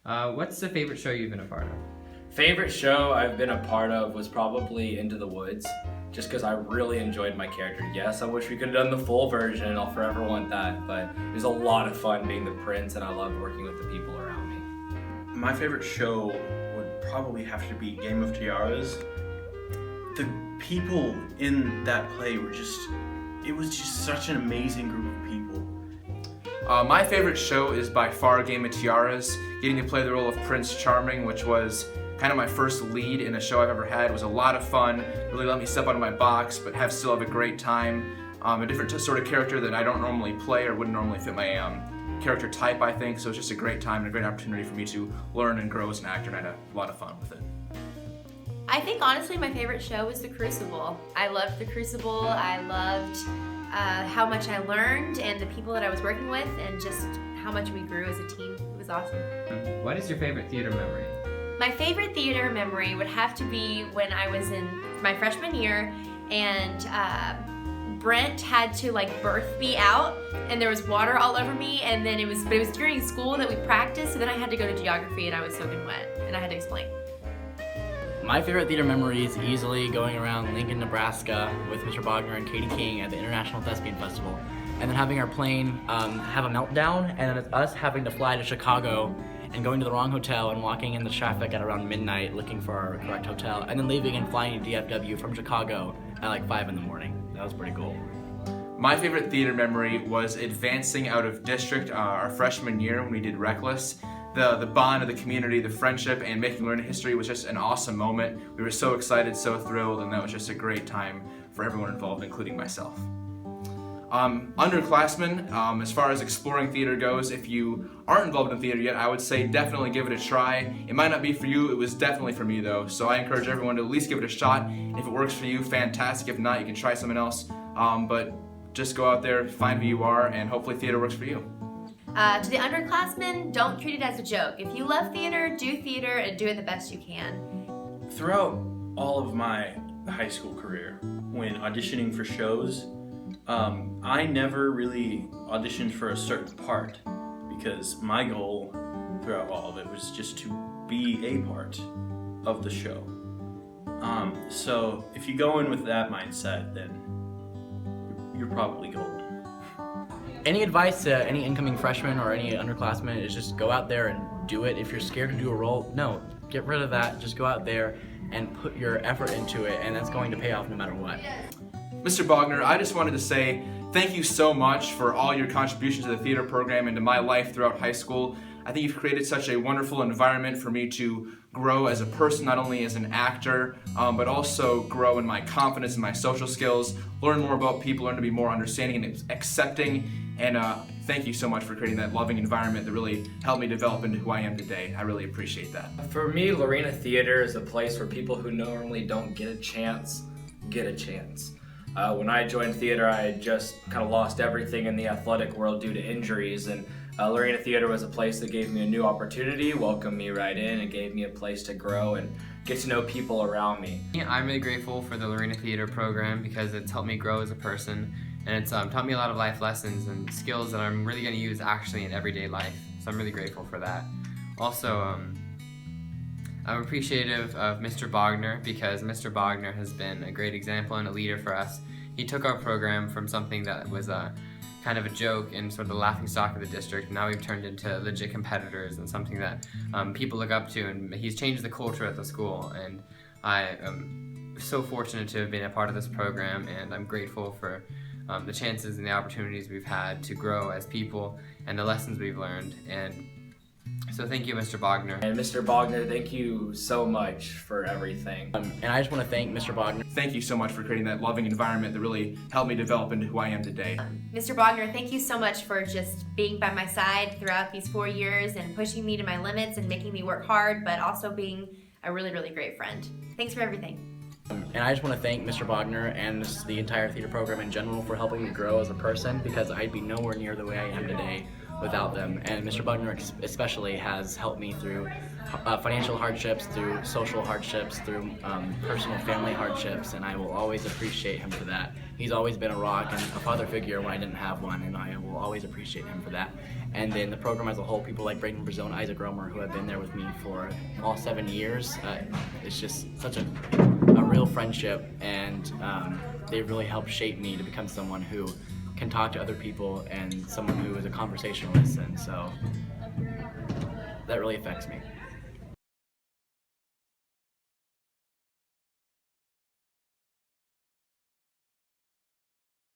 What's the favorite show you've been a part of? Favorite show I've been a part of was probably Into the Woods, just because I really enjoyed my character. Yes, I wish we could have done the full version, and I'll forever want that, but it was a lot of fun being the prince, and I loved working with the people around me. My favorite show would probably have to be Game of Tiaras. The people in that play were it was just such an amazing group of people. My favorite show is by far Game of Tiaras. Getting to play the role of Prince Charming, which was kind of my first lead in a show I've ever had, was a lot of fun. Really let me step out of my box, but still have a great time. A different sort of character that I don't normally play or wouldn't normally fit my character type, I think. So it's just a great time and a great opportunity for me to learn and grow as an actor, and I had a lot of fun with it. I think honestly my favorite show was The Crucible. I loved The Crucible. I loved how much I learned and the people that I was working with and just how much we grew as a team. It was awesome. What is your favorite theater memory? My favorite theater memory would have to be when I was in my freshman year and Brent had to birth me out and there was water all over me, and then it was during school that we practiced, so then I had to go to geography and I was soaking wet and I had to explain. My favorite theater memory is easily going around Lincoln, Nebraska with Mr. Bogner and Katie King at the International Thespian Festival, and then having our plane have a meltdown, and then it's us having to fly to Chicago and going to the wrong hotel and walking in the traffic at around midnight looking for our correct hotel, and then leaving and flying to DFW from Chicago at 5 in the morning. That was pretty cool. My favorite theater memory was advancing out of district our freshman year when we did Reckless. The bond of the community, the friendship, and making learning history was just an awesome moment. We were so excited, so thrilled, and that was just a great time for everyone involved, including myself. Underclassmen, as far as exploring theater goes, if you aren't involved in theater yet, I would say definitely give it a try. It might not be for you, it was definitely for me though, so I encourage everyone to at least give it a shot. If it works for you, fantastic. If not, you can try something else. But just go out there, find who you are, and hopefully theater works for you. To the underclassmen, don't treat it as a joke. If you love theater, do theater and do it the best you can. Throughout all of my high school career, when auditioning for shows, I never really auditioned for a certain part because my goal throughout all of it was just to be a part of the show. So if you go in with that mindset, then you're probably golden. Any advice to any incoming freshman or any underclassmen is just go out there and do it. If you're scared to do a role, no, get rid of that. Just go out there and put your effort into it, and that's going to pay off no matter what. Mr. Bogner, I just wanted to say thank you so much for all your contributions to the theater program and to my life throughout high school. I think you've created such a wonderful environment for me to grow as a person, not only as an actor, but also grow in my confidence and my social skills, learn more about people, learn to be more understanding and accepting. And thank you so much for creating that loving environment that really helped me develop into who I am today. I really appreciate that. For me, Lorena Theater is a place where people who normally don't get a chance, get a chance. When I joined theater, I had just kind of lost everything in the athletic world due to injuries, and Lorena Theater was a place that gave me a new opportunity, welcomed me right in, and gave me a place to grow and get to know people around me. Yeah, I'm really grateful for the Lorena Theater program because it's helped me grow as a person, and it's taught me a lot of life lessons and skills that I'm really going to use actually in everyday life. So I'm really grateful for that. Also, I'm appreciative of Mr. Bogner because Mr. Bogner has been a great example and a leader for us. He took our program from something that was kind of a joke and sort of the laughingstock of the district. Now we've turned into legit competitors and something that people look up to, and he's changed the culture at the school. And I am so fortunate to have been a part of this program, and I'm grateful for the chances and the opportunities we've had to grow as people and the lessons we've learned. And so thank you, Mr. Bogner. And Mr. Bogner, thank you so much for everything. And I just want to thank Mr. Bogner. Thank you so much for creating that loving environment that really helped me develop into who I am today. Mr. Bogner, thank you so much for just being by my side throughout these 4 years and pushing me to my limits and making me work hard, but also being a really, really great friend. Thanks for everything. And I just want to thank Mr. Bogner and the entire theater program in general for helping me grow as a person, because I'd be nowhere near the way I am today without them. And Mr. Bogner especially has helped me through financial hardships, through social hardships, through personal family hardships, and I will always appreciate him for that. He's always been a rock and a father figure when I didn't have one, and I will always appreciate him for that. And then the program as a whole, people like Braden Brazil and Isaac Romer, who have been there with me for all 7 years, it's just such a real friendship, and they really helped shape me to become someone who can talk to other people and someone who is a conversationalist, and so that really affects me.